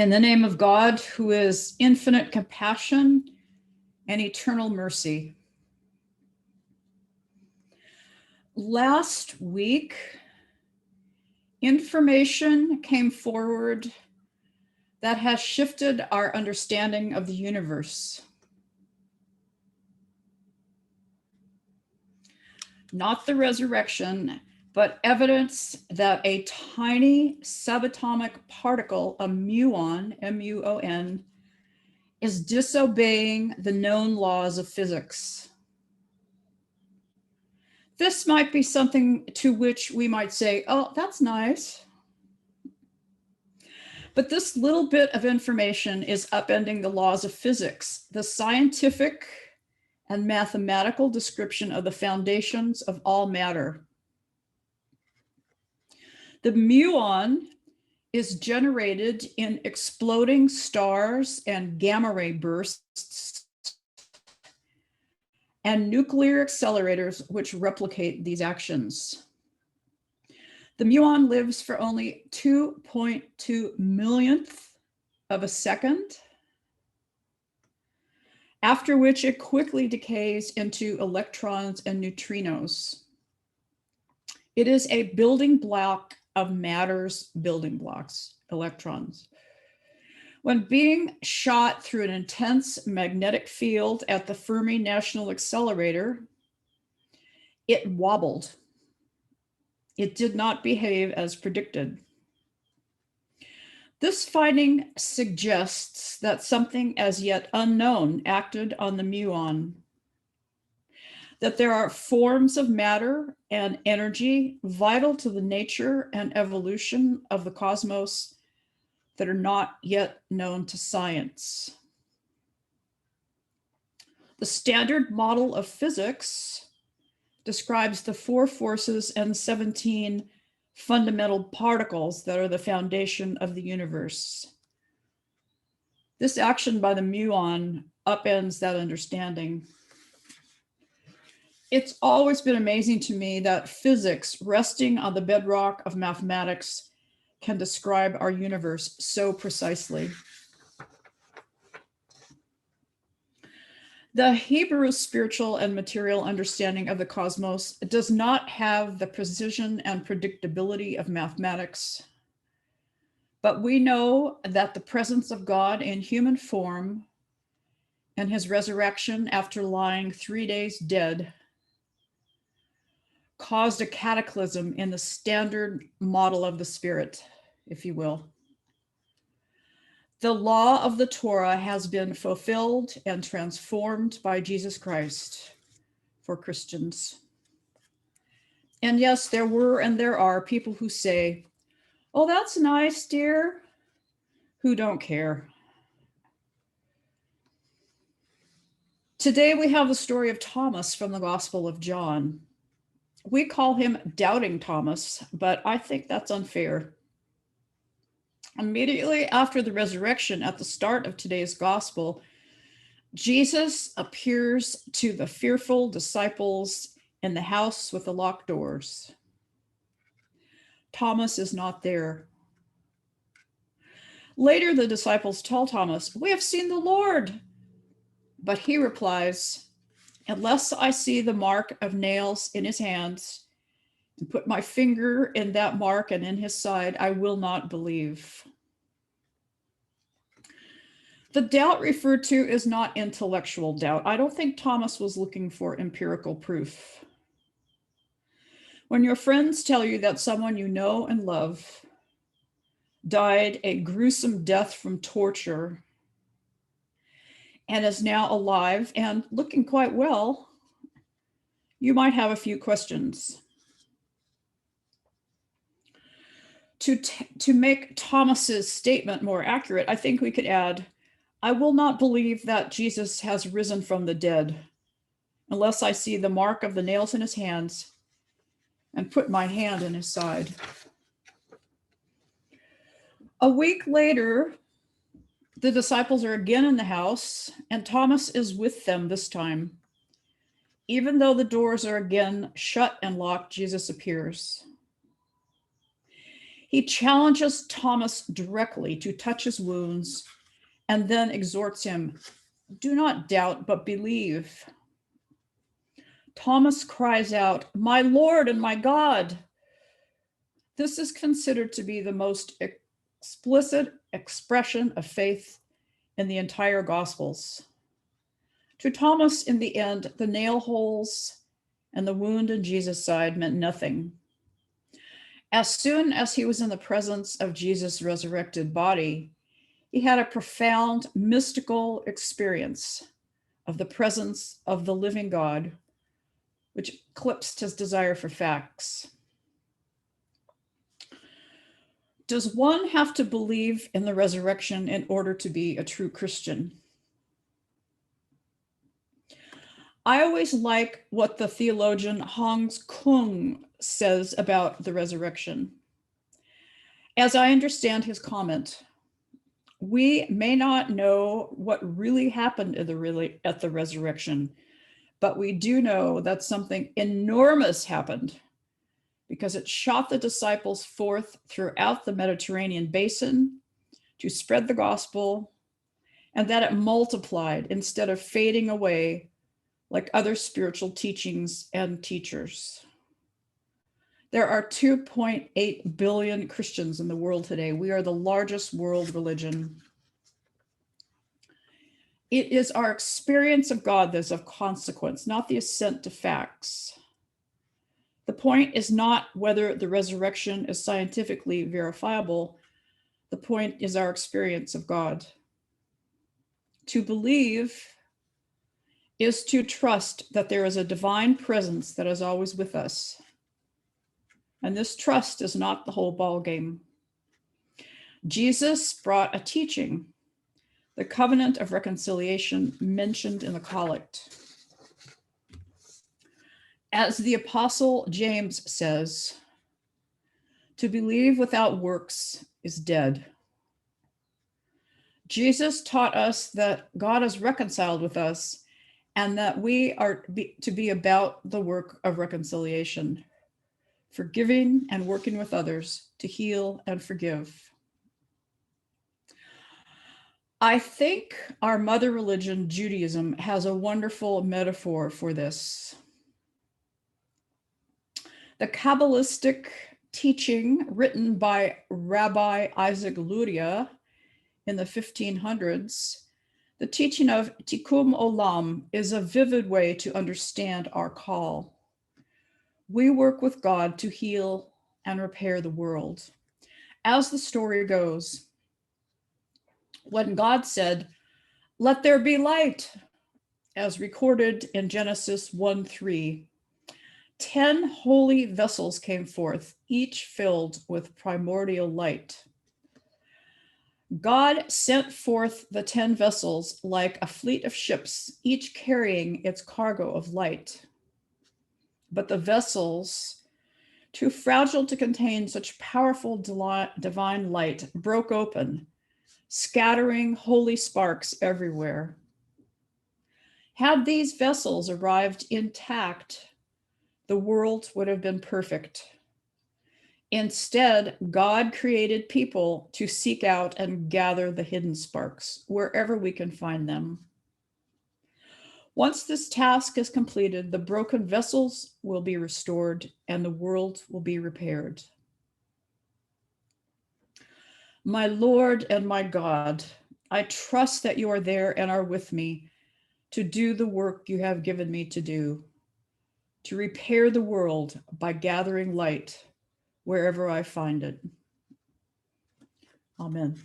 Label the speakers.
Speaker 1: In the name of God, who is infinite compassion and eternal mercy. Last week, information came forward that has shifted our understanding of the universe. Not the resurrection, but evidence that a tiny subatomic particle, a muon, M-U-O-N, is disobeying the known laws of physics. This might be something to which we might say, oh, that's nice. But this little bit of information is upending the laws of physics, the scientific and mathematical description of the foundations of all matter. The muon is generated in exploding stars and gamma ray bursts and nuclear accelerators which replicate these actions. The muon lives for only 2.2 millionth of a second, after which it quickly decays into electrons and neutrinos. It is a building block of matter's building blocks, electrons. When being shot through an intense magnetic field at the Fermi National Accelerator, it wobbled. It did not behave as predicted. This finding suggests that something as yet unknown acted on the muon, that there are forms of matter and energy vital to the nature and evolution of the cosmos that are not yet known to science. The standard model of physics describes the 4 forces and 17 fundamental particles that are the foundation of the universe. This action by the muon upends that understanding. It's always been amazing to me that physics, resting on the bedrock of mathematics, can describe our universe so precisely. The Hebrew spiritual and material understanding of the cosmos does not have the precision and predictability of mathematics, but we know that the presence of God in human form and his resurrection after lying 3 days dead caused a cataclysm in the standard model of the spirit, if you will. The law of the Torah has been fulfilled and transformed by Jesus Christ for Christians. And yes, there were and there are people who say, oh, that's nice, dear, who don't care. Today we have the story of Thomas from the Gospel of John. We call him Doubting Thomas, but I think that's unfair. Immediately after the resurrection, at the start of today's gospel, Jesus appears to the fearful disciples in the house with the locked doors. Thomas is not there. Later, the disciples tell Thomas, "We have seen the Lord." But he replies, "Unless I see the mark of nails in his hands and put my finger in that mark and in his side, I will not believe." The doubt referred to is not intellectual doubt. I don't think Thomas was looking for empirical proof. When your friends tell you that someone you know and love died a gruesome death from torture and is now alive and looking quite well, you might have a few questions. To make Thomas's statement more accurate, I think we could add, I will not believe that Jesus has risen from the dead unless I see the mark of the nails in his hands and put my hand in his side. A week later, the disciples are again in the house, and Thomas is with them this time. Even though the doors are again shut and locked, Jesus appears. He challenges Thomas directly to touch his wounds and then exhorts him, "Do not doubt, but believe." Thomas cries out, "My Lord and my God." This is considered to be the most explicit expression of faith in the entire Gospels. To Thomas, in the end, the nail holes and the wound in Jesus' side meant nothing. As soon as he was in the presence of Jesus' resurrected body, he had a profound mystical experience of the presence of the living God, which eclipsed his desire for facts. Does one have to believe in the resurrection in order to be a true Christian? I always like what the theologian Hans Kung says about the resurrection. As I understand his comment, we may not know what really happened at the resurrection, but we do know that something enormous happened because it shot the disciples forth throughout the Mediterranean basin to spread the gospel, and that it multiplied instead of fading away like other spiritual teachings and teachers. There are 2.8 billion Christians in the world today. We are the largest world religion. It is our experience of God that is of consequence, not the assent to facts. The point is not whether the resurrection is scientifically verifiable. The point is our experience of God. To believe is to trust that there is a divine presence that is always with us. And this trust is not the whole ballgame. Jesus brought a teaching, the covenant of reconciliation mentioned in the collect. As the Apostle James says, to believe without works is dead. Jesus taught us that God is reconciled with us and that we are to be about the work of reconciliation, forgiving and working with others to heal and forgive. I think our mother religion, Judaism, has a wonderful metaphor for this. The Kabbalistic teaching written by Rabbi Isaac Luria in the 1500s, the teaching of Tikkun Olam, is a vivid way to understand our call. We work with God to heal and repair the world. As the story goes, when God said, "Let there be light," as recorded in Genesis 1:3, 10 holy vessels came forth, each filled with primordial light. God sent forth the 10 vessels like a fleet of ships, each carrying its cargo of light. But the vessels, too fragile to contain such powerful divine light, broke open, scattering holy sparks everywhere. Had these vessels arrived intact, the world would have been perfect. Instead, God created people to seek out and gather the hidden sparks wherever we can find them. Once this task is completed, the broken vessels will be restored and the world will be repaired. My Lord and my God, I trust that you are there and are with me to do the work you have given me to do, to repair the world by gathering light wherever I find it. Amen.